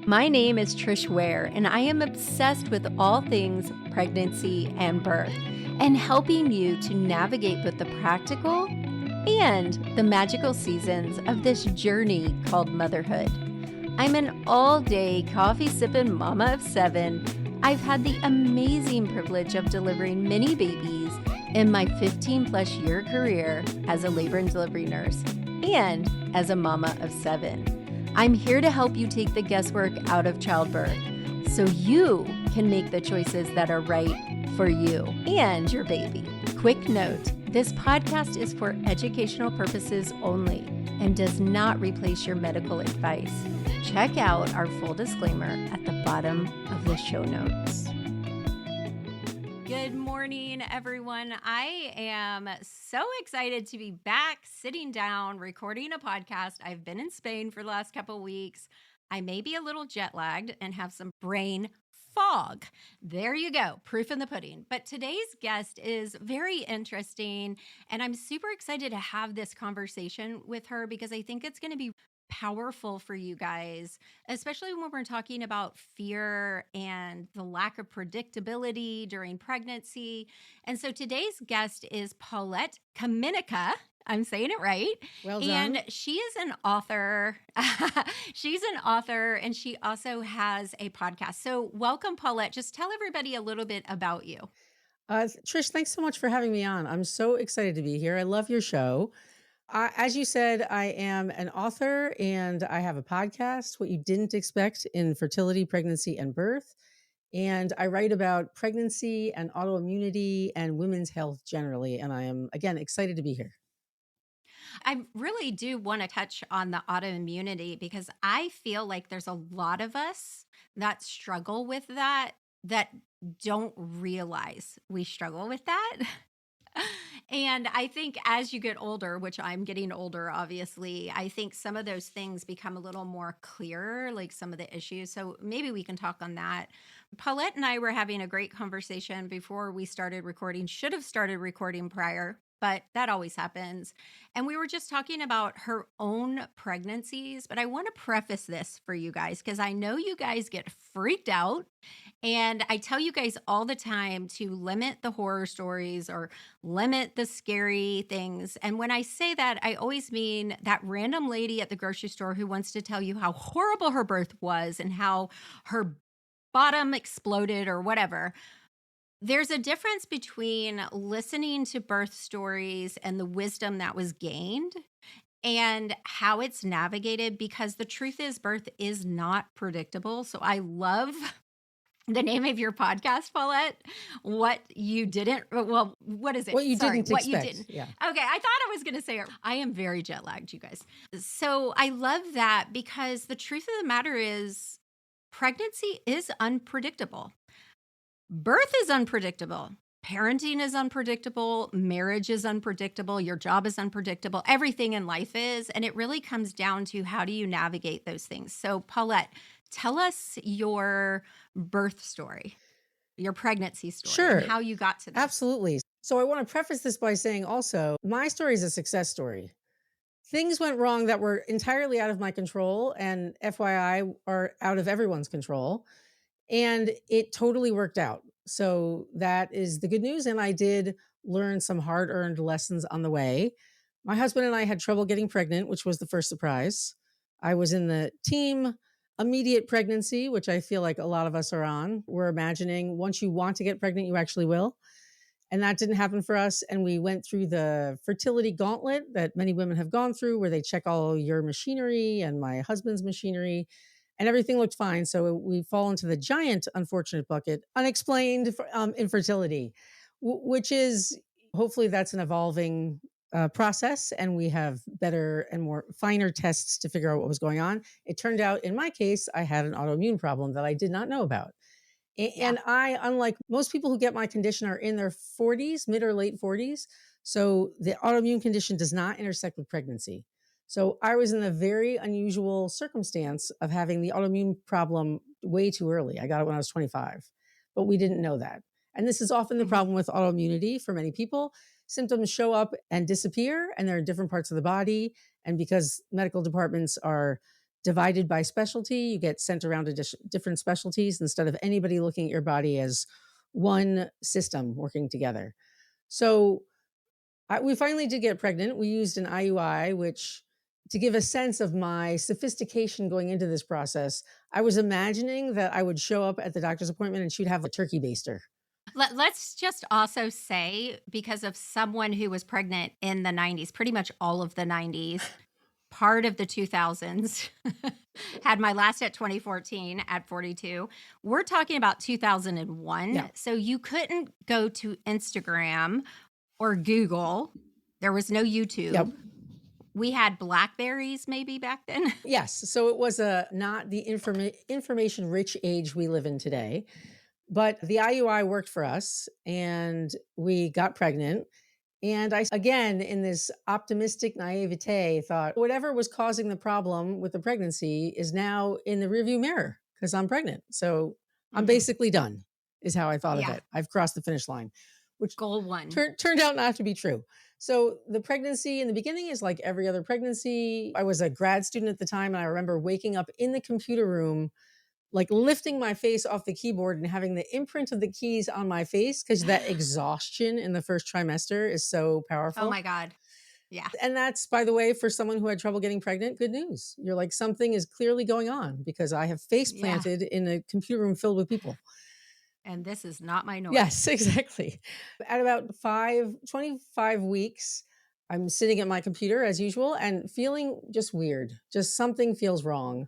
My name is Trish Ware, and I am obsessed with all things pregnancy and birth, and helping you to navigate both the practical and the magical seasons of this journey called motherhood. I'm an all-day coffee-sipping mama of 7. I've had the amazing privilege of delivering many babies in my 15-plus year career as a labor and delivery nurse and as a mama of 7. I'm here to help you take the guesswork out of childbirth so you can make the choices that are right for you and your baby. Quick note, this podcast is for educational purposes only and does not replace your medical advice. Check out our full disclaimer at the bottom of the show notes. Good morning, everyone. I am so excited to be back sitting down, recording a podcast. I've been in Spain for the last couple of weeks. I may be a little jet lagged and have some brain fog. There you go, proof in the pudding. But today's guest is very interesting, and I'm super excited to have this conversation with her because I think it's going to be powerful for you guys, especially when we're talking about fear and the lack of predictability during pregnancy. And so today's guest is Paulette Kamenecka. I'm saying it right. Well done. And she is an author. She's an author, and she also has a podcast. So welcome, Paulette. Just tell everybody a little bit about you. Trish, thanks so much for having me on. I'm so excited to be here. I love your show. As you said, I am an author and I have a podcast, What You Didn't Expect in Fertility, Pregnancy, and Birth. And I write about pregnancy and autoimmunity and women's health generally. And I am, again, excited to be here. I really do want to touch on the autoimmunity because I feel like there's a lot of us that struggle with that don't realize we struggle with that. And I think as you get older, which I'm getting older, obviously, I think some of those things become a little more clear, like some of the issues. So maybe we can talk on that. Paulette and I were having a great conversation before we started recording, should have started recording prior, but that always happens. And we were just talking about her own pregnancies. But I want to preface this for you guys because I know you guys get freaked out. And I tell you guys all the time to limit the horror stories or limit the scary things. And when I say that, I always mean that random lady at the grocery store who wants to tell you how horrible her birth was and how her bottom exploded or whatever. There's a difference between listening to birth stories and the wisdom that was gained and how it's navigated, because the truth is birth is not predictable. So I love the name of your podcast, Paulette, What You Didn't, well, what is it? What you didn't What expect. You Didn't. Yeah. Okay, I thought I was going to say it. I am very jet lagged, you guys. So I love that because the truth of the matter is pregnancy is unpredictable. Birth is unpredictable. Parenting is unpredictable. Marriage is unpredictable. Your job is unpredictable. Everything in life is. And it really comes down to how do you navigate those things? So Paulette, tell us your birth story, your pregnancy story, Sure. and how you got to that. Absolutely. So I want to preface this by saying also, my story is a success story. Things went wrong that were entirely out of my control and FYI are out of everyone's control. And it totally worked out. So that is the good news. And I did learn some hard-earned lessons on the way. My husband and I had trouble getting pregnant, which was the first surprise. I was in the team immediate pregnancy, which I feel like a lot of us are on. We're imagining once you want to get pregnant, you actually will. And that didn't happen for us. And we went through the fertility gauntlet that many women have gone through, where they check all your machinery and my husband's machinery, and everything looked fine. So we fall into the giant unfortunate bucket, unexplained infertility, which is, hopefully that's an evolving process, and we have better and more finer tests to figure out what was going on. It turned out in my case, I had an autoimmune problem that I did not know about. And I, unlike most people who get my condition, are in their 40s, mid or late 40s. So the autoimmune condition does not intersect with pregnancy. So I was in a very unusual circumstance of having the autoimmune problem way too early. I got it when I was 25, but we didn't know that. And this is often the problem with autoimmunity for many people. Symptoms show up and disappear, and they're in different parts of the body. And because medical departments are divided by specialty. You get sent around to different specialties instead of anybody looking at your body as one system working together. So we finally did get pregnant. We used an IUI, which, to give a sense of my sophistication going into this process, I was imagining that I would show up at the doctor's appointment and she'd have a turkey baster. Let's just also say, because of someone who was pregnant in the 90s, pretty much all of the 90s, part of the 2000s, had my last at 2014 at 42. We're talking about 2001. Yeah. So you couldn't go to Instagram or Google. There was no YouTube. Yep. We had Blackberries maybe back then. Yes. So it was not the information rich age we live in today, but the IUI worked for us and we got pregnant. And I, again, in this optimistic naivete, thought whatever was causing the problem with the pregnancy is now in the rearview mirror because I'm pregnant. So I'm basically done, is how I thought of it. I've crossed the finish line, which Goal one. turned out not to be true. So the pregnancy in the beginning is like every other pregnancy. I was a grad student at the time, and I remember waking up in the computer room, like lifting my face off the keyboard and having the imprint of the keys on my face because that exhaustion in the first trimester is so powerful. Oh my God. Yeah. And that's, by the way, for someone who had trouble getting pregnant, good news. You're like, something is clearly going on because I have face planted in a computer room filled with people. And this is not my norm. Yes, exactly. At about 25 weeks, I'm sitting at my computer as usual and feeling just weird. Just something feels wrong.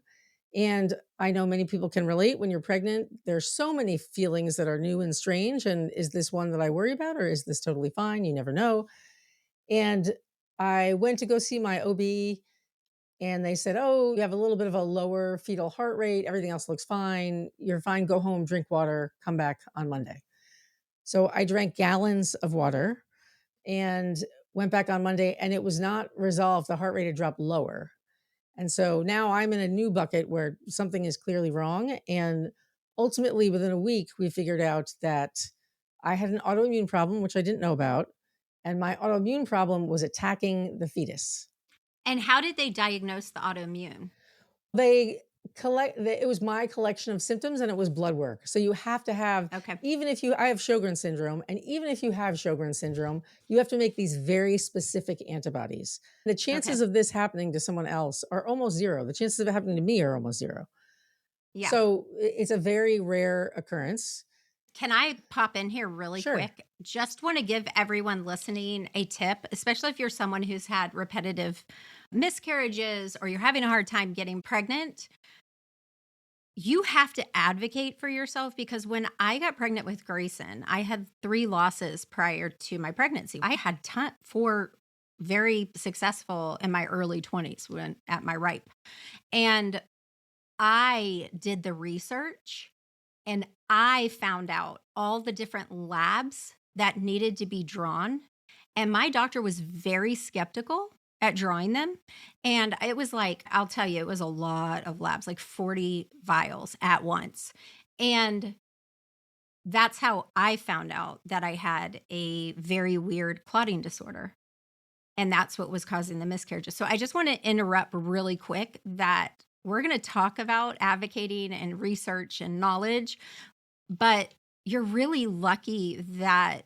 And I know many people can relate when you're pregnant. There's so many feelings that are new and strange. And is this one that I worry about, or is this totally fine? You never know. And I went to go see my OB, and they said, oh, you have a little bit of a lower fetal heart rate. Everything else looks fine. You're fine. Go home, drink water, come back on Monday. So I drank gallons of water and went back on Monday, and it was not resolved. The heart rate had dropped lower. And so now I'm in a new bucket where something is clearly wrong. And ultimately, within a week, we figured out that I had an autoimmune problem, which I didn't know about. And my autoimmune problem was attacking the fetus. And how did they diagnose the autoimmune? It was my collection of symptoms, and it was blood work. So you have to have, I have Sjogren's syndrome, and even if you have Sjogren's syndrome, you have to make these very specific antibodies. The chances of this happening to someone else are almost zero. The chances of it happening to me are almost zero. Yeah. So it's a very rare occurrence. Can I pop in here really quick? Just want to give everyone listening a tip, especially if you're someone who's had repetitive miscarriages or you're having a hard time getting pregnant. You have to advocate for yourself, because when I got pregnant with Grayson, I had 3 losses prior to my pregnancy. I had 4 very successful in my early 20s when at my ripe. And I did the research and I found out all the different labs that needed to be drawn. And my doctor was very skeptical at drawing them. And it was like, I'll tell you, it was a lot of labs, like 40 vials at once. And that's how I found out that I had a very weird clotting disorder. And that's what was causing the miscarriages. So I just want to interrupt really quick that we're going to talk about advocating and research and knowledge, but you're really lucky that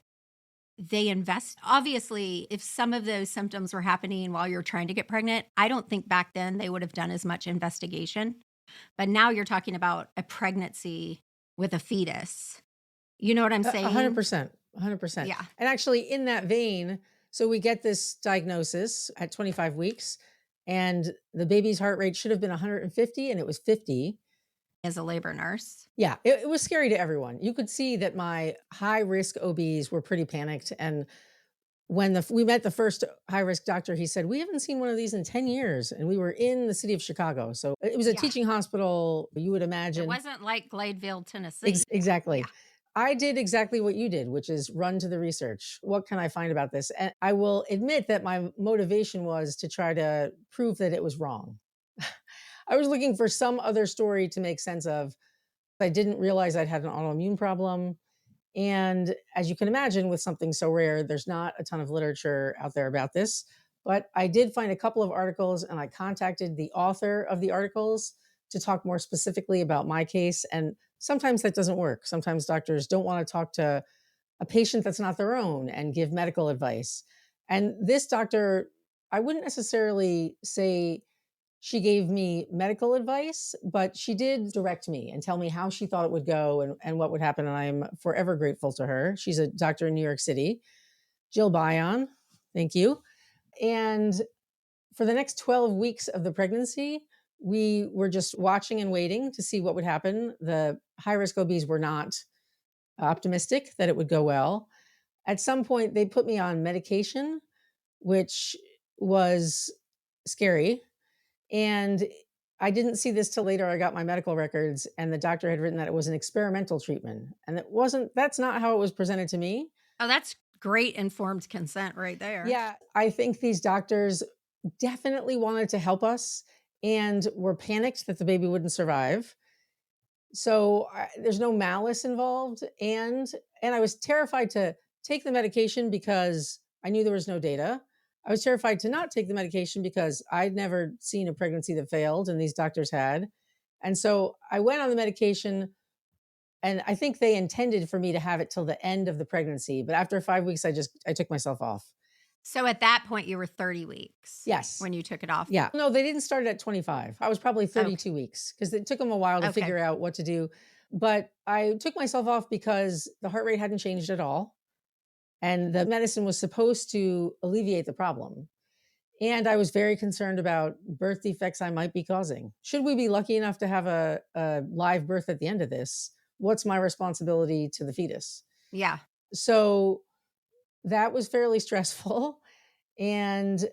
they invest. Obviously, if some of those symptoms were happening while you're trying to get pregnant, I don't think back then they would have done as much investigation. But now you're talking about a pregnancy with a fetus. You know what I'm saying? 100%. 100%. Yeah. And actually, in that vein, so we get this diagnosis at 25 weeks, and the baby's heart rate should have been 150, and it was 50. As a labor nurse. Yeah, it was scary to everyone. You could see that my high-risk OBs were pretty panicked. And when we met the first high-risk doctor, he said, we haven't seen one of these in 10 years. And we were in the city of Chicago. So it was a teaching hospital, you would imagine. It wasn't like Gladeville, Tennessee. Exactly. Yeah. I did exactly what you did, which is run to the research. What can I find about this? And I will admit that my motivation was to try to prove that it was wrong. I was looking for some other story to make sense of. I didn't realize I'd had an autoimmune problem. And as you can imagine, with something so rare, there's not a ton of literature out there about this. But I did find a couple of articles and I contacted the author of the articles to talk more specifically about my case. And sometimes that doesn't work. Sometimes doctors don't want to talk to a patient that's not their own and give medical advice. And this doctor, I wouldn't necessarily say she gave me medical advice, but she did direct me and tell me how she thought it would go and what would happen. And I'm forever grateful to her. She's a doctor in New York City, Jill Bion. Thank you. And for the next 12 weeks of the pregnancy, we were just watching and waiting to see what would happen. The high risk OBs were not optimistic that it would go well. At some point, they put me on medication, which was scary. And I didn't see this till later. I got my medical records, and the doctor had written that it was an experimental treatment. And that's not how it was presented to me. Oh, that's great informed consent right there. Yeah, I think these doctors definitely wanted to help us and were panicked that the baby wouldn't survive. So there's no malice involved. And I was terrified to take the medication because I knew there was no data. I was terrified to not take the medication because I'd never seen a pregnancy that failed and these doctors had. And so I went on the medication, and I think they intended for me to have it till the end of the pregnancy. But after 5 weeks, I took myself off. So at that point, you were 30 weeks. Yes. When you took it off. Yeah. No, they didn't start it at 25. I was probably 32 weeks because it took them a while to figure out what to do. But I took myself off because the heart rate hadn't changed at all. And the medicine was supposed to alleviate the problem. And I was very concerned about birth defects I might be causing. Should we be lucky enough to have a live birth at the end of this? What's my responsibility to the fetus? Yeah. So that was fairly stressful. And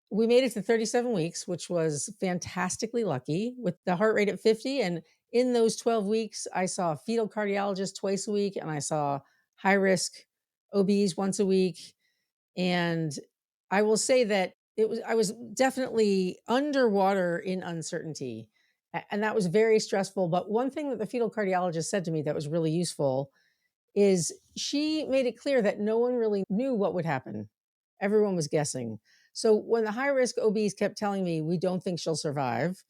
we made it to 37 weeks, which was fantastically lucky with the heart rate at 50. And in those 12 weeks, I saw a fetal cardiologist twice a week, and I saw high risk OBs once a week. And I will say that I was definitely underwater in uncertainty. And that was very stressful. But one thing that the fetal cardiologist said to me that was really useful is she made it clear that no one really knew what would happen. Everyone was guessing. So when the high risk OBs kept telling me, we don't think she'll survive,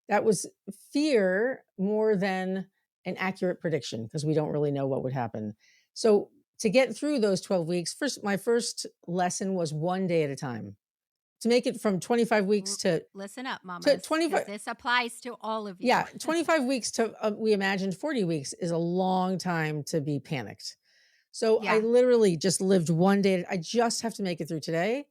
that was fear more than an accurate prediction because we don't really know what would happen. So to get through those 12 weeks, my first lesson was one day at a time. To make it from 25 weeks to... Listen up, mamas. To 25... This applies to all of you. Yeah, 25 weeks to, we imagined 40 weeks is a long time to be panicked. So I literally just lived one day. I just have to make it through today.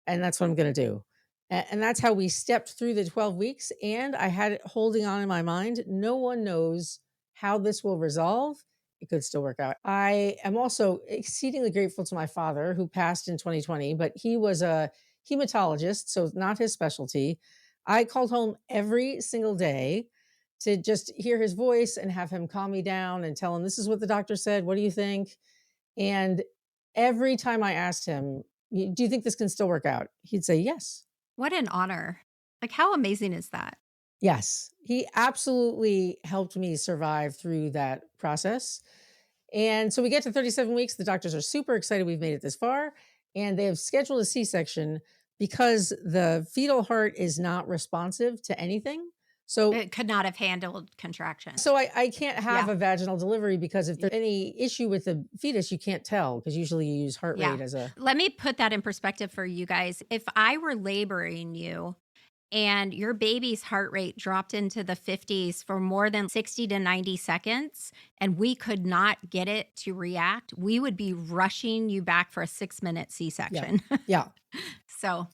And that's what I'm going to do. And that's how we stepped through the 12 weeks. And I had it holding on in my mind. No one knows how this will resolve. It could still work out. I am also exceedingly grateful to my father, who passed in 2020, but he was a hematologist, so not his specialty. I called home every single day to just hear his voice and have him calm me down and tell him, this is what the doctor said. What do you think? And every time I asked him, do you think this can still work out? He'd say, yes. What an honor. Like, how amazing is that? Yes. He absolutely helped me survive through that process. And so we get to 37 weeks. The doctors are super excited we've made it this far. And they have scheduled a C-section because the fetal heart is not responsive to anything. So it could not have handled contraction. So I can't have a vaginal delivery because if there's any issue with the fetus, you can't tell because usually you use heart rate as a... Let me put that in perspective for you guys. If I were laboring you and your baby's heart rate dropped into the 50s for more than 60 to 90 seconds and we could not get it to react, we would be rushing you back for a 6-minute C-section. Yeah. So,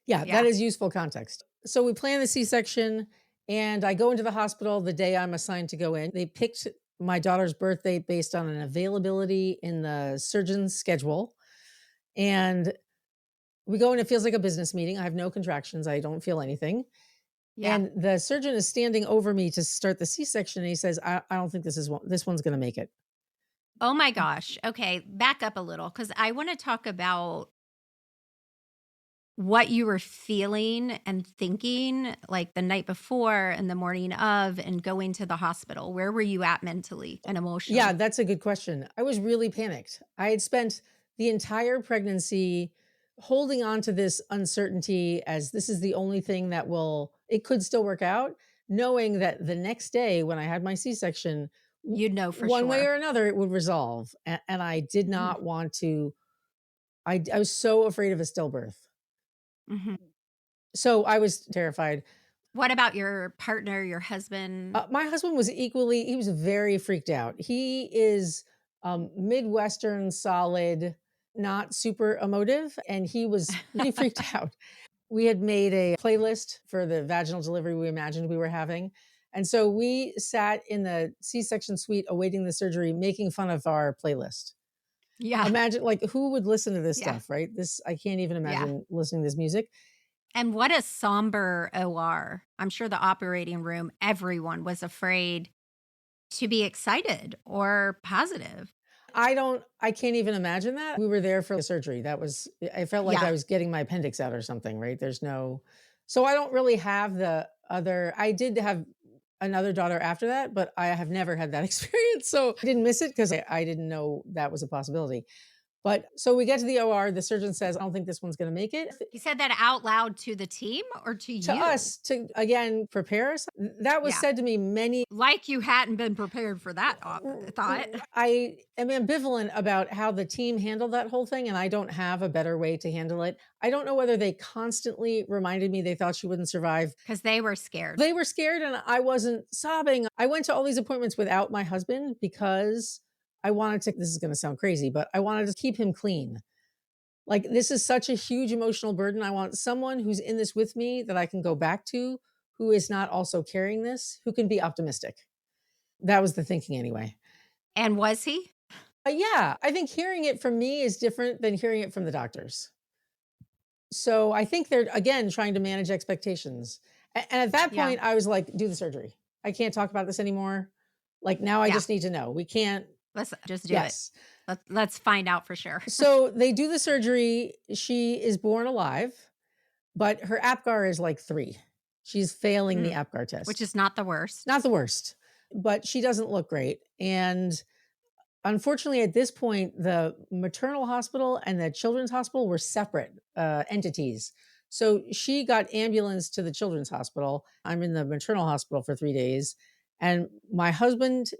that is useful context. So we plan the C-section. And I go into the hospital the day I'm assigned to go in. They picked my daughter's birth date based on an availability in the surgeon's schedule. And we go in, it feels like a business meeting. I have no contractions. I don't feel anything. Yeah. And the surgeon is standing over me to start the C-section. And he says, I don't think this one's going to make it. Oh my gosh. Okay. Back up a little because I want to talk about what you were feeling and thinking like the night before and the morning of and going to the hospital. Where were you at mentally and emotionally? Yeah, that's a good question. I was really panicked. I had spent the entire pregnancy holding on to this uncertainty as this is the only thing that it could still work out, knowing that the next day when I had my C-section, You'd know for one way sure. or another, it would resolve. And I did Mhm. not want to, I was so afraid of a stillbirth. Mhm. So I was terrified. What about your partner, your husband? My husband was he was very freaked out. He is Midwestern solid, not super emotive. And he was pretty freaked out. We had made a playlist for the vaginal delivery we imagined we were having. And so we sat in the C-section suite awaiting the surgery, making fun of our playlist. Yeah. Imagine, like, who would listen to this Yeah. stuff, right? I can't even Yeah. imagine listening to this music. And what a somber OR. I'm sure the operating room, everyone was afraid to be excited or positive. I can't even imagine that. We were there for the surgery. I felt like I Yeah. was getting my appendix out or something, right? So I don't really have I did have another daughter after that, but I have never had that experience. So I didn't miss it because I didn't know that was a possibility. But so we get to the OR, the surgeon says, I don't think this one's going to make it. You said that out loud to the team or to To you? us, to again prepare us. That was Yeah. said to me many. Like you hadn't been prepared for that thought. I am ambivalent about how the team handled that whole thing, and I don't have a better way to handle it. I don't know whether they constantly reminded me they thought she wouldn't survive. Because they were scared. They were scared, and I wasn't sobbing. I went to all these appointments without my husband because this is going to sound crazy, but I wanted to keep him clean. Like, this is such a huge emotional burden. I want someone who's in this with me that I can go back to, who is not also carrying this, who can be optimistic. That was the thinking anyway. And was he? Yeah, I think hearing it from me is different than hearing it from the doctors. So I think they're, again, trying to manage expectations. And at that Yeah. point, I was like, do the surgery. I can't talk about this anymore. Like, now I Yeah. just need to know. We can't. Let's just do Yes. it. Let's find out for sure. So they do the surgery. She is born alive, but her APGAR is like 3. She's failing the APGAR test. Which is not the worst. Not the worst, but she doesn't look great. And unfortunately, at this point, the maternal hospital and the children's hospital were separate entities. So she got ambulance to the children's hospital. I'm in the maternal hospital for 3 days. And my husband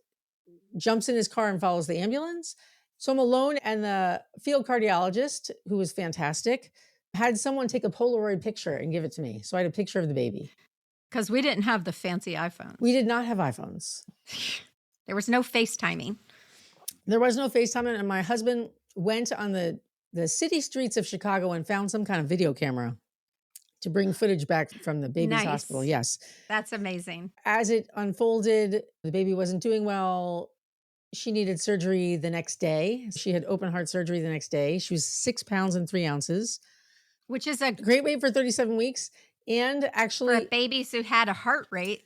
jumps in his car and follows the ambulance. So I'm alone. And the field cardiologist, who was fantastic, had someone take a Polaroid picture and give it to me. So I had a picture of the baby. Because we didn't have the fancy iPhones. We did not have iPhones. There was no FaceTiming. There was no FaceTime, and my husband went on the city streets of Chicago and found some kind of video camera to bring footage back from the baby's Nice. hospital. Yes. That's amazing. As it unfolded, the baby wasn't doing well. She needed surgery the next day. She had open heart surgery the next day. She was 6 pounds and 3 ounces. Which is a Great weight for 37 weeks. And actually, for babies who had a heart rate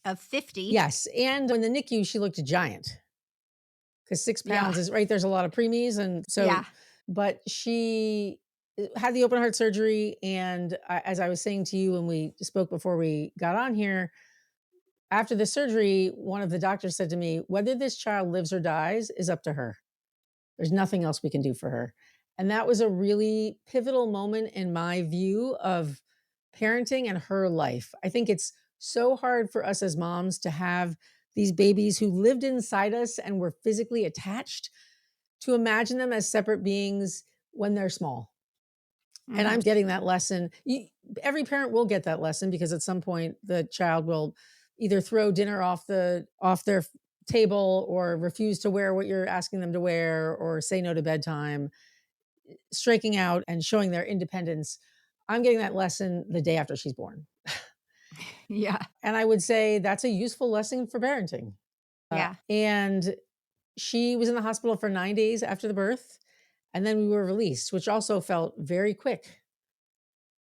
of 50. Yes. And in the NICU, she looked a giant. Because 6 pounds Yeah. is right. There's a lot of preemies. And so, Yeah. but she had the open heart surgery. And as I was saying to you when we spoke before we got on here, after the surgery, one of the doctors said to me, whether this child lives or dies is up to her. There's nothing else we can do for her. And that was a really pivotal moment in my view of parenting and her life. I think it's so hard for us as moms to have these babies who lived inside us and were physically attached, to imagine them as separate beings when they're small. And I'm getting that lesson. Every parent will get that lesson because at some point the child will either throw dinner off their table or refuse to wear what you're asking them to wear or say no to bedtime, striking out and showing their independence. I'm getting that lesson the day after she's born. Yeah. And I would say that's a useful lesson for parenting. Yeah. And she was in the hospital for 9 days after the birth. And then we were released, which also felt very quick.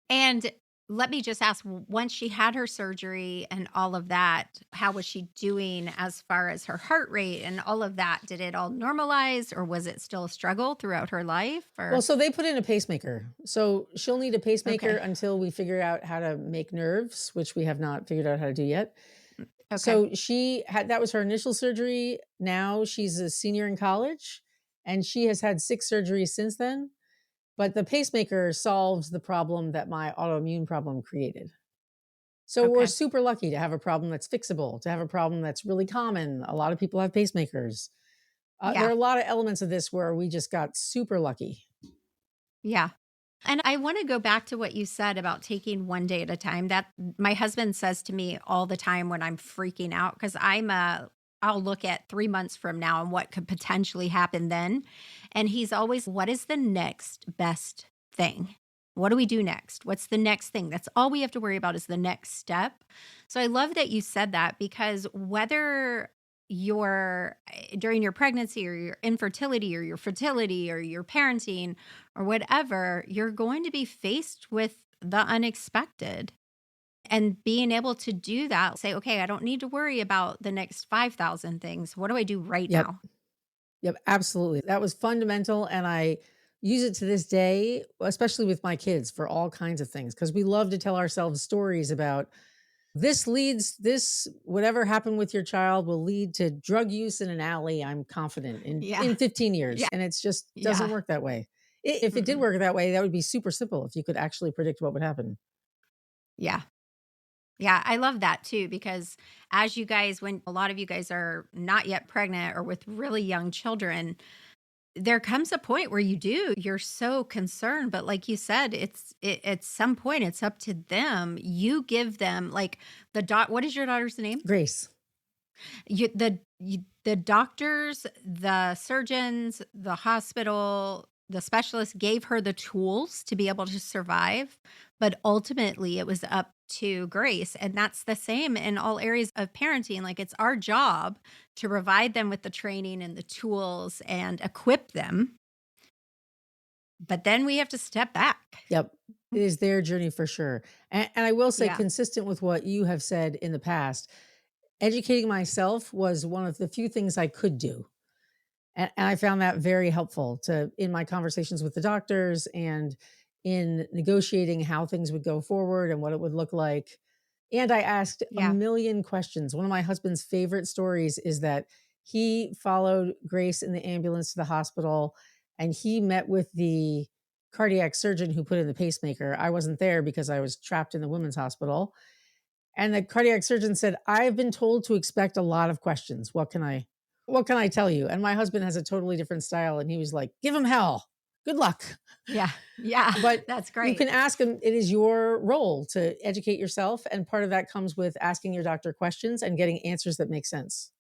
And let me just ask, once she had her surgery and all of that, how was she doing as far as her heart rate and all of that? Did it all normalize, or was it still a struggle throughout her life? Or? Well, so they put in a pacemaker. So she'll need a pacemaker Okay. until we figure out how to make nerves, which we have not figured out how to do yet. Okay. So that was her initial surgery. Now she's a senior in college and she has had 6 surgeries since then. but the pacemaker solves the problem that my autoimmune problem created. So we're Okay. super lucky to have a problem that's fixable, to have a problem that's really common. A lot of people have pacemakers. There Yeah. are a lot of elements of this where we just got super lucky. Yeah. And I want to go back to what you said about taking one day at a time. That my husband says to me all the time when I'm freaking out, because I'll look at 3 months from now and what could potentially happen then. And he's always, what is the next best thing? What do we do next? What's the next thing? That's all we have to worry about is the next step. So I love that you said that, because whether you're during your pregnancy or your infertility or your fertility or your parenting or whatever, you're going to be faced with the unexpected. And being able to do that, say, okay, I don't need to worry about the next 5,000 things. What do I do right Yep. now? Yep. Absolutely. That was fundamental. And I use it to this day, especially with my kids for all kinds of things, because we love to tell ourselves stories about this, whatever happened with your child will lead to drug use in an alley. I'm confident Yeah. in 15 Yeah. years. And it's just doesn't Yeah. work that way. If it did Mm-mm. work that way, that would be super simple if you could actually predict what would happen. Yeah. Yeah. I love that too, because as you guys, when a lot of you guys are not yet pregnant or with really young children, there comes a point where you're so concerned, but like you said, at some point it's up to them. You give them like what is your daughter's name? Grace. The doctors, the surgeons, the hospital, the specialists gave her the tools to be able to survive, but ultimately it was up to Grace. And that's the same in all areas of parenting. Like, it's our job to provide them with the training and the tools and equip them, but then we have to step back. Yep. It is their journey for sure. And I will say, Yeah. consistent with what you have said in the past, educating myself was one of the few things I could do. And I found that very helpful to in my conversations with the doctors and in negotiating how things would go forward and what it would look like. And I asked a Yeah. million questions. One of my husband's favorite stories is that he followed Grace in the ambulance to the hospital and he met with the cardiac surgeon who put in the pacemaker. I wasn't there because I was trapped in the women's hospital. And the cardiac surgeon said, "I've been told to expect a lot of questions. What can I tell you?" And my husband has a totally different style and he was like, "Give him hell. Good luck." Yeah. Yeah. But That's you great. can ask him, it is your role to educate yourself. And part of that comes with asking your doctor questions and getting answers that make sense.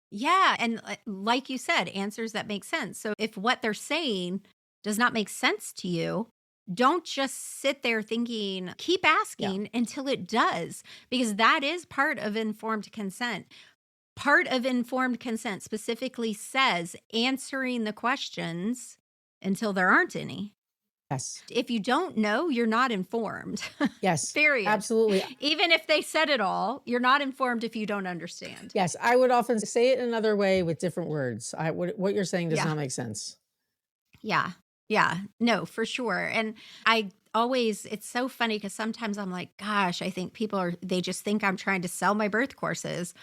Yeah. And like you said, answers that make sense. So if what they're saying does not make sense to you, don't just sit there thinking, keep Yeah. asking until it does, because that is part of informed consent. Part of informed consent specifically says answering the questions until there aren't any. Yes. If you don't know, you're not informed. Yes. Period. Absolutely. Even if they said it all, you're not informed if you don't understand. Yes. I would often say it another way with different words. What you're saying does Yeah. not make sense. Yeah. Yeah. No, for sure. And it's so funny because sometimes I'm like, gosh, I think they just think I'm trying to sell my birth courses.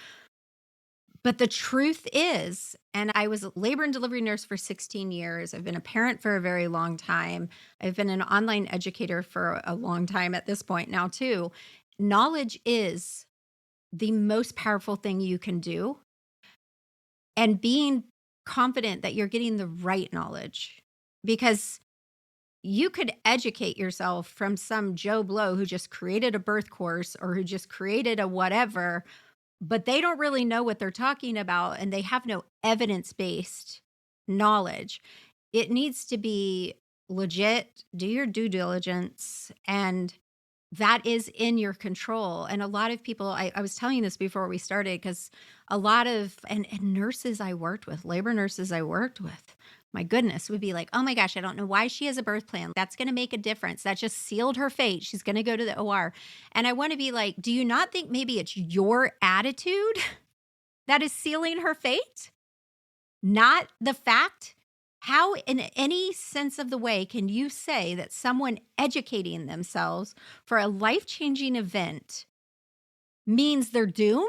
But the truth is, and I was a labor and delivery nurse for 16 years. I've been a parent for a very long time. I've been an online educator for a long time at this point now, too. Knowledge is the most powerful thing you can do. And being confident that you're getting the right knowledge, because you could educate yourself from some Joe Blow who just created a birth course or who just created a whatever, but they don't really know what they're talking about and they have no evidence-based knowledge. It needs to be legit, do your due diligence, and that is in your control. And a lot of people, I was telling you this before we started, because a lot of, and nurses I worked with, labor nurses I worked with, my goodness, would be like, oh my gosh, I don't know why she has a birth plan. That's going to make a difference. That just sealed her fate. She's going to go to the OR. And I want to be like, do you not think maybe it's your attitude that is sealing her fate? Not the fact? How, in any sense of the way, can you say that someone educating themselves for a life-changing event means they're doomed?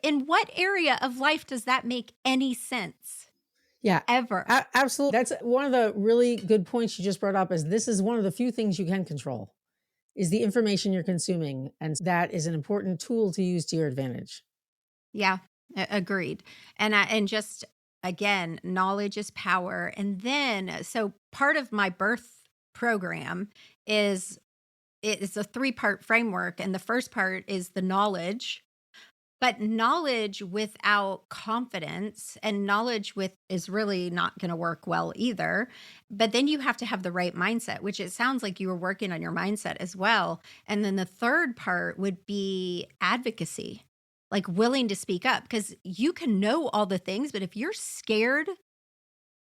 In what area of life does that make any sense? Yeah, ever. absolutely. That's one of the really good points you just brought up is this is one of the few things you can control is the information you're consuming. And that is an important tool to use to your advantage. Yeah, agreed. And just again, knowledge is power. And then, so part of my birth program is it's a three-part framework, and the first part is the knowledge. But knowledge without confidence and knowledge with is really not going to work well either. But then you have to have the right mindset, which it sounds like you were working on your mindset as well. And then the third part would be advocacy, like willing to speak up, because you can know all the things, but if you're scared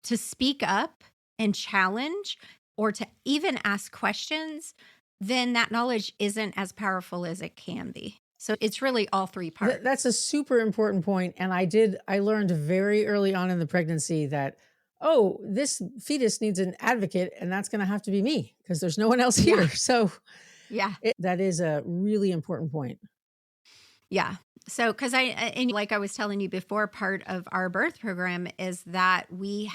to speak up and challenge or to even ask questions, then that knowledge isn't as powerful as it can be. So it's really all three parts. That's a super important point. And I learned very early on in the pregnancy that, oh, this fetus needs an advocate, and that's going to have to be me because there's no one else here. Yeah. So Yeah. that is a really important point. Yeah. So, because and like I was telling you before, part of our birth program is that we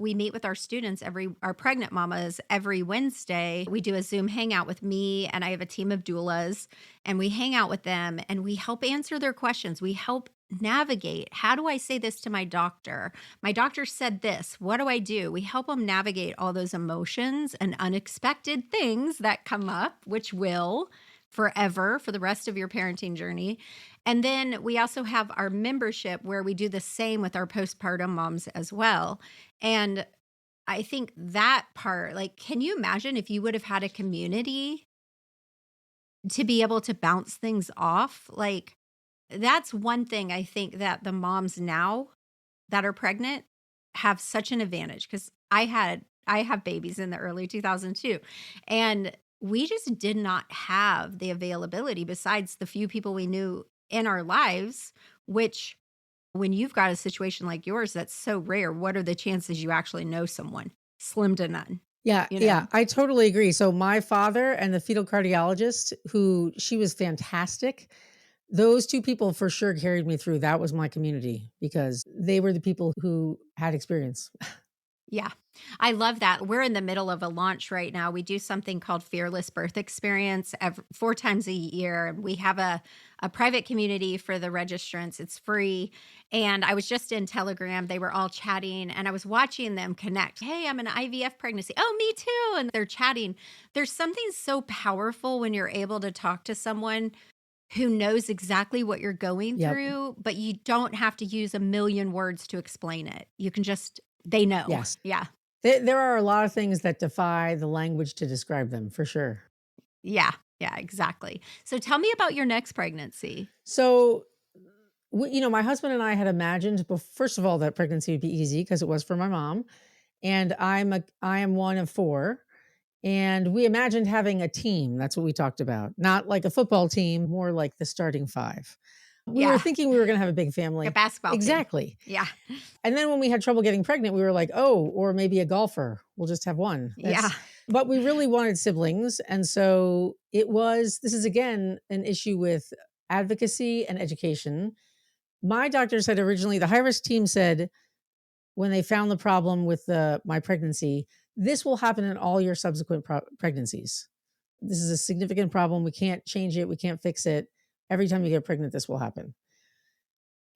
meet with our students our pregnant mamas every Wednesday. We do a Zoom hangout with me, and I have a team of doulas, and we hang out with them and we help answer their questions. We help navigate. How do I say this to my doctor? My doctor said this. What do I do? We help them navigate all those emotions and unexpected things that come up, which will forever for the rest of your parenting journey. And then we also have our membership where we do the same with our postpartum moms as well. And I think that part, like, can you imagine if you would have had a community to be able to bounce things off? Like, that's one thing I think that the moms now that are pregnant have such an advantage because I have babies in the early 2000s too. And we just did not have the availability besides the few people we knew in our lives, which when you've got a situation like yours, that's so rare. What are the chances you actually know someone? Slim to none. Yeah, You know? yeah, I totally agree. So my father and the fetal cardiologist, she was fantastic. Those two people for sure carried me through. That was my community because they were the people who had experience. Yeah, I love that. We're in the middle of a launch right now. We do something called Fearless Birth Experience 4 times a year. We have a private community for the registrants. It's free. And I was just in Telegram. They were all chatting and I was watching them connect. Hey, I'm an IVF pregnancy. Oh, me too. And they're chatting. There's something so powerful when you're able to talk to someone who knows exactly what you're going Yep. through, but you don't have to use a million words to explain it. You can just they know. Yes. Yeah. There are a lot of things that defy the language to describe them, for sure. Yeah. Yeah, exactly. So tell me about your next pregnancy. So, my husband and I had imagined, first of all, that pregnancy would be easy because it was for my mom, and I am one of four, and we imagined having a team. That's what we talked about, not like a football team, more like the starting five. We were Yeah. thinking we were going to have a big Like family. a basketball team. Exactly. Yeah. And then when we had trouble getting pregnant, we were like, oh, or maybe a golfer. We'll just have one. Yeah. But we really wanted siblings. And so this is again an issue with advocacy and education. My doctor said originally, the high risk team said, when they found the problem with my pregnancy, this will happen in all your subsequent pregnancies. This is a significant problem. We can't change it. We can't fix it. Every time you get pregnant, this will happen.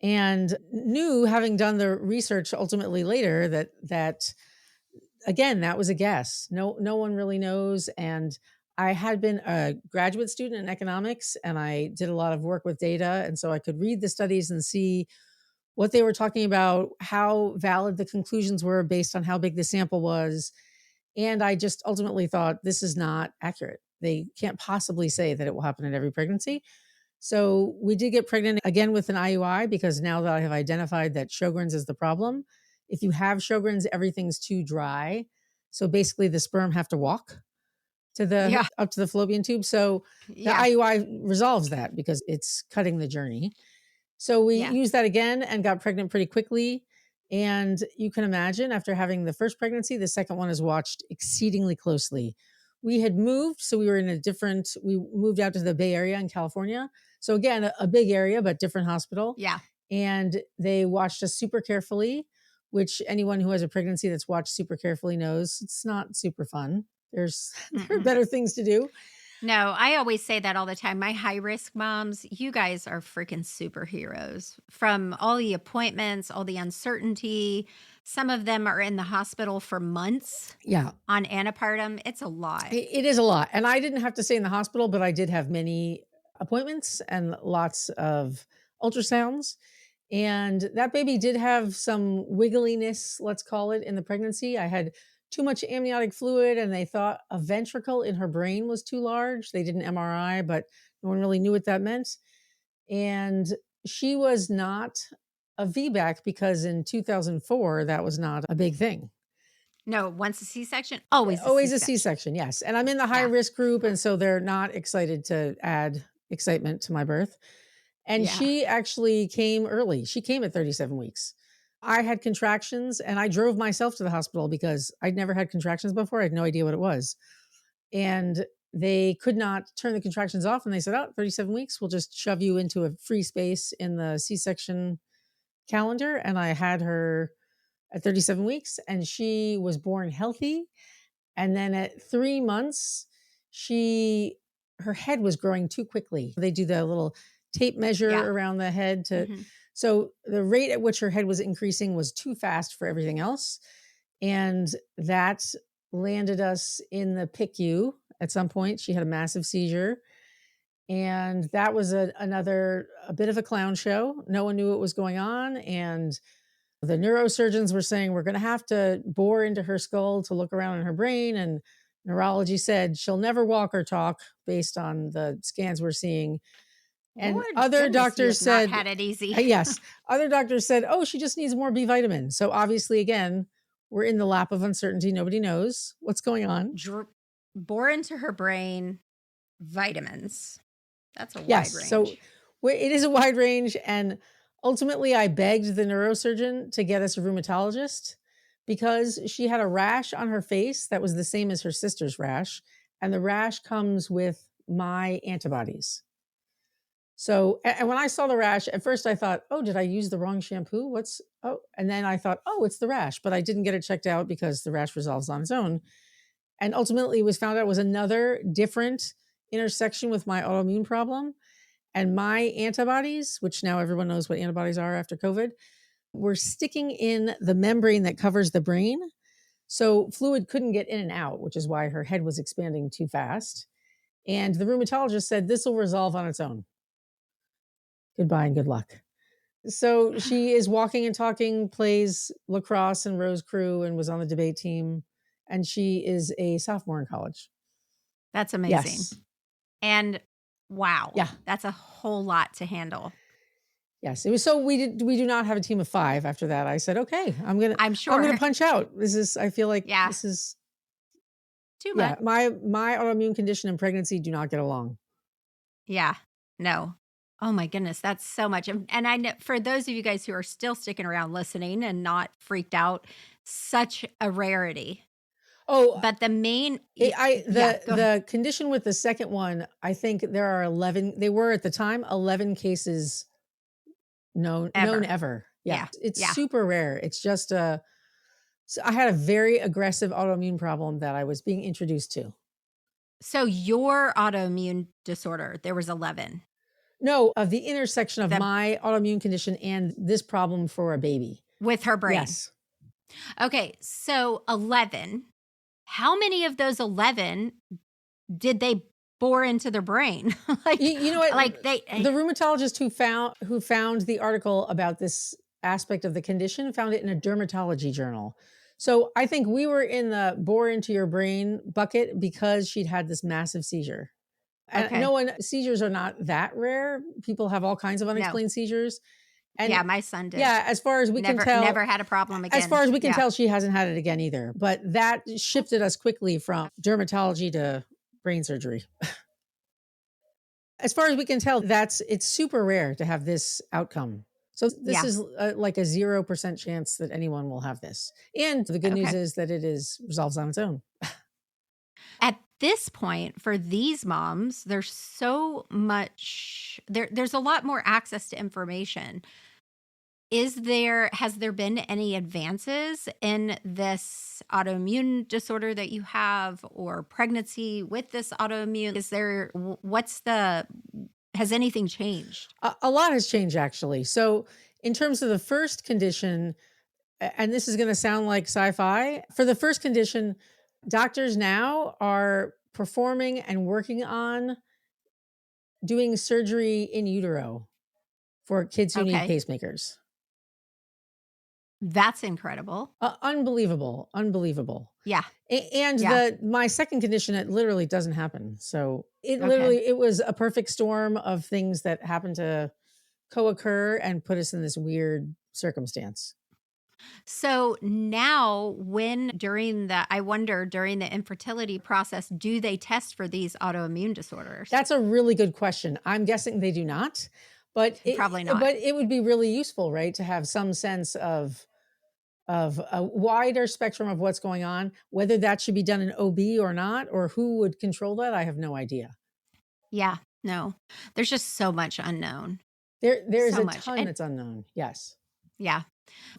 And knew, having done the research ultimately later, that again, that was a guess. No one really knows. And I had been a graduate student in economics and I did a lot of work with data. And so I could read the studies and see what they were talking about, how valid the conclusions were based on how big the sample was. And I just ultimately thought, this is not accurate. They can't possibly say that it will happen in every pregnancy. So we did get pregnant again with an IUI because now that I have identified that Sjogren's is the problem, if you have Sjogren's, everything's too dry. So basically the sperm have to walk up to the fallopian tube. So the IUI resolves that because it's cutting the journey. So we used that again and got pregnant pretty quickly. And you can imagine, after having the first pregnancy, the second one is watched exceedingly closely. We had moved, so we moved out to the Bay Area in California. So again, a big area, but different hospital. Yeah. And they watched us super carefully. which anyone who has a pregnancy that's watched super carefully knows it's not super fun. There are Mm-mm. better things to do. No, I always say that all the time. My high risk moms, you guys are freaking superheroes from all the appointments, all the uncertainty. Some of them are in the hospital for months Yeah, on antepartum. It's a lot. it is a lot. And I didn't have to stay in the hospital, but I did have many appointments and lots of ultrasounds. And that baby did have some wiggliness, let's call it, in the pregnancy. I had too much amniotic fluid, and they thought a ventricle in her brain was too large. They did an MRI, but no one really knew what that meant. And she was not a VBAC because in 2004, that was not a big thing. No, once a C-section, always a Always a C-section. C-section, yes. And I'm in the high Yeah. risk group, and so they're not excited to add excitement to my birth. And Yeah. she actually came early. She came at 37 weeks. I had contractions and I drove myself to the hospital because I'd never had contractions before. I had no idea what it was. And they could not turn the contractions off. And they said, 37 weeks, we'll just shove you into a free space in the C-section calendar. And I had her at 37 weeks and she was born healthy. And then at 3 months, her head was growing too quickly. They do the little tape measure Yeah. around the head Mhm. so the rate at which her head was increasing was too fast for everything else. And that landed us in the PICU at some point. She had a massive seizure. And that was a bit of a clown show. No one knew what was going on. And the neurosurgeons were saying, we're going to have to bore into her skull to look around in her brain. And neurology said she'll never walk or talk based on the scans we're seeing. And Lord other goodness, you doctors have not said, had it easy. yes, other doctors said, oh, she just needs more B vitamin. So obviously, again, we're in the lap of uncertainty. Nobody knows what's going on. Bore into her brain vitamins. That's a wide Yes. range. So it is a wide range. And ultimately, I begged the neurosurgeon to get us a rheumatologist because she had a rash on her face that was the same as her sister's rash. And the rash comes with my antibodies. So, and when I saw the rash, at first I thought, oh, did I use the wrong shampoo? And then I thought, oh, it's the rash, but I didn't get it checked out because the rash resolves on its own. And ultimately it was found out it was another different intersection with my autoimmune problem. And my antibodies, which now everyone knows what antibodies are after COVID, were sticking in the membrane that covers the brain. So fluid couldn't get in and out, which is why her head was expanding too fast. And the rheumatologist said, this will resolve on its own. Goodbye and good luck. So she is walking and talking, plays lacrosse and Rose Crew, and was on the debate team. And she is a sophomore in college. That's amazing. Yes. And wow. Yeah. That's a whole lot to handle. Yes. It was so we do not have a team of 5 after that. I said, okay, I'm sure. gonna punch out. I feel like this is too much. My autoimmune condition and pregnancy do not get along. Yeah. No. Oh my goodness, that's so much. And I know for those of you guys who are still sticking around listening and not freaked out, such a rarity. Oh, but the main the condition with the second one, I think there are 11. They were at the time 11 cases known ever. Yeah. It's super rare. It's just so I had a very aggressive autoimmune problem that I was being introduced to. So your autoimmune disorder, there was 11. No, of the intersection of my autoimmune condition and this problem for a baby. With her brain. Yes. Okay, so 11. How many of those 11 did they bore into their brain? You know what? The rheumatologist who found the article about this aspect of the condition found it in a dermatology journal. So I think we were in the bore into your brain bucket because she'd had this massive seizure. And seizures are not that rare. People have all kinds of unexplained seizures. And my son did. Yeah, as far as we can tell. Never had a problem again. As far as we can tell, she hasn't had it again either. But that shifted us quickly from dermatology to brain surgery. As far as we can tell, it's super rare to have this outcome. So this is like a 0% chance that anyone will have this. And the good news is that it resolves on its own. At this point, for these moms, there's so much, there's a lot more access to information. Has there been any advances in this autoimmune disorder that you have or pregnancy with this autoimmune? Has anything changed? A lot has changed, actually. So, in terms of the first condition, and this is going to sound like sci-fi, for the first condition, doctors now are performing and working on doing surgery in utero for kids who need Okay. pacemakers. That's incredible. Unbelievable, unbelievable. Yeah. And Yeah. my second condition, it literally doesn't happen. So Okay. it was a perfect storm of things that happened to co-occur and put us in this weird circumstance. So now I wonder during the infertility process, do they test for these autoimmune disorders? That's a really good question. I'm guessing they do not, Probably not. but it would be really useful, right, to have some sense of a wider spectrum of what's going on. Whether that should be done in OB or not, or who would control that, I have no idea. Yeah. No. There's just so much unknown. There's So a much. ton And that's unknown. Yes. yeah.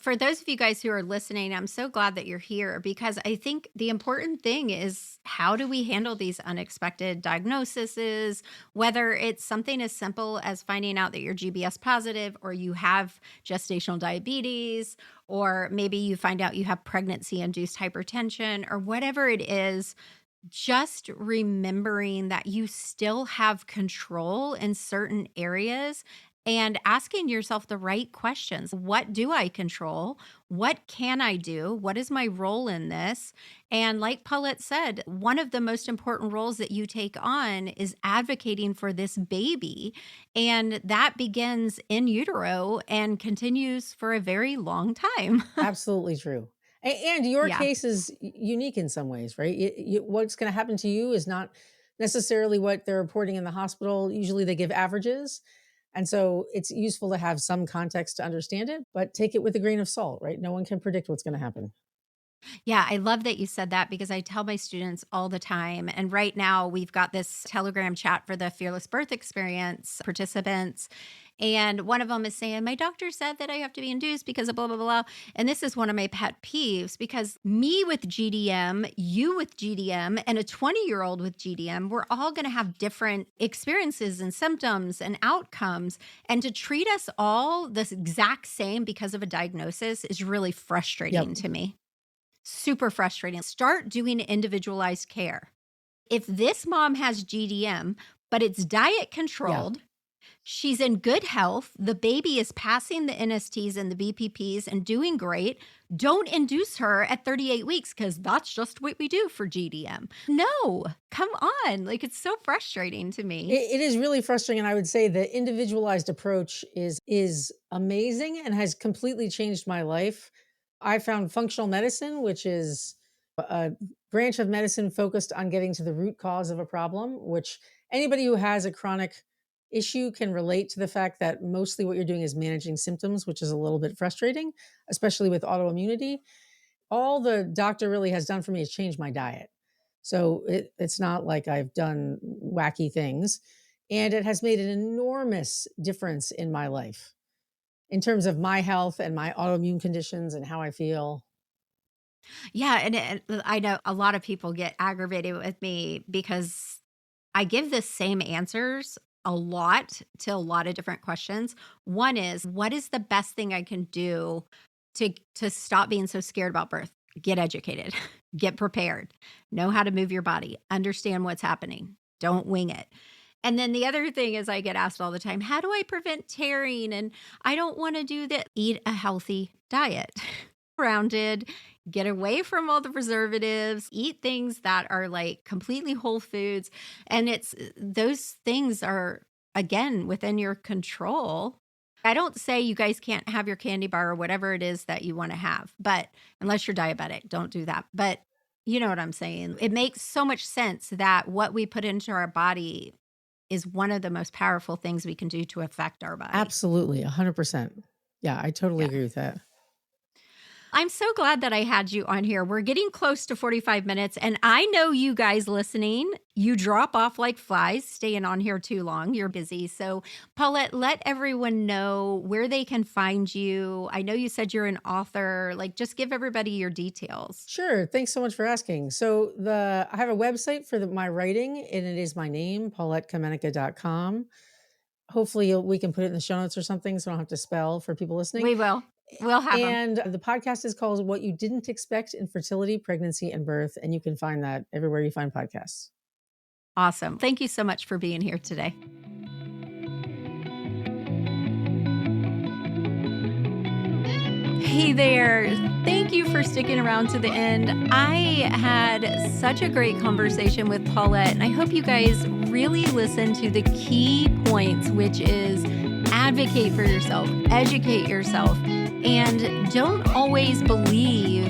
For those of you guys who are listening, I'm so glad that you're here because I think the important thing is how do we handle these unexpected diagnoses, whether it's something as simple as finding out that you're GBS positive or you have gestational diabetes, or maybe you find out you have pregnancy induced hypertension or whatever it is. Just remembering that you still have control in certain areas and asking yourself the right questions. What do I control? What can I do? What is my role in this? And like Paulette said, one of the most important roles that you take on is advocating for this baby. And that begins in utero and continues for a very long time. Absolutely true. And your Yeah. case is unique in some ways, right? What's going to happen to you is not necessarily what they're reporting in the hospital. Usually they give averages. And so it's useful to have some context to understand it, but take it with a grain of salt, right? No one can predict what's going to happen. Yeah, I love that you said that because I tell my students all the time. And right now, we've got this Telegram chat for the Fearless Birth Experience participants. And one of them is saying, my doctor said that I have to be induced because of blah, blah, blah. And this is one of my pet peeves because me with GDM, you with GDM, and a 20-year-old with GDM, we're all going to have different experiences and symptoms and outcomes. And to treat us all the exact same because of a diagnosis is really Yep. frustrating to me. Super frustrating. Start doing individualized care. If this mom has GDM, but it's diet Yeah. controlled, she's in good health, the baby is passing the NSTs and the BPPs and doing great, don't induce her at 38 weeks because that's just what we do for GDM. No, come on. Like, it's so frustrating to me. It is really frustrating. And I would say the individualized approach is amazing and has completely changed my life. I found functional medicine, which is a branch of medicine focused on getting to the root cause of a problem, which anybody who has a chronic issue can relate to the fact that mostly what you're doing is managing symptoms, which is a little bit frustrating, especially with autoimmunity. All the doctor really has done for me is change my diet. So it's not like I've done wacky things. And it has made an enormous difference in my life in terms of my health and my autoimmune conditions and how I feel. Yeah. And I know a lot of people get aggravated with me because I give the same answers a lot to a lot of different questions. One is, what is the best thing I can do to stop being so scared about birth? Get educated, get prepared, know how to move your body, understand what's happening. Don't wing it. And then the other thing is I get asked all the time, how do I prevent tearing? And I don't want to do that. Eat a healthy diet. Rounded, get away from all the preservatives, eat things that are like completely whole foods. And those things are, again, within your control. I don't say you guys can't have your candy bar or whatever it is that you want to have, but unless you're diabetic, don't do that. But you know what I'm saying? It makes so much sense that what we put into our body is one of the most powerful things we can do to affect our body. Absolutely, 100%. Yeah, I totally Yeah. agree with that. I'm so glad that I had you on here. We're getting close to 45 minutes, and I know you guys listening, you drop off like flies staying on here too long. You're busy. So, Paulette, let everyone know where they can find you. I know you said you're an author. Like, just give everybody your details. Sure. Thanks so much for asking. So I have a website for my writing, and it is my name, paulettekamenecka.com. Hopefully we can put it in the show notes or something so I don't have to spell for people listening. We will. We'll have them. And the podcast is called What You Didn't Expect in Fertility, Pregnancy, and Birth. And you can find that everywhere you find podcasts. Awesome. Thank you so much for being here today. Hey there. Thank you for sticking around to the end. I had such a great conversation with Paulette, and I hope you guys really listen to the key points, which is advocate for yourself, educate yourself, and don't always believe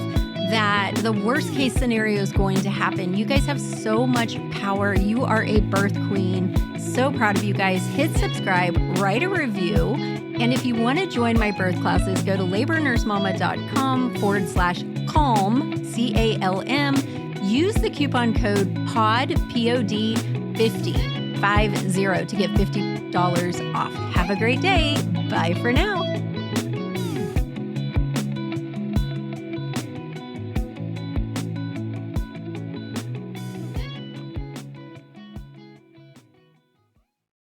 that the worst case scenario is going to happen. You guys have so much power. You are a birth queen. So proud of you guys. Hit subscribe, write a review. And if you want to join my birth classes, go to labornursemama.com/calm, CALM. Use the coupon code POD, POD50 to get $50 off. Have a great day. Bye for now.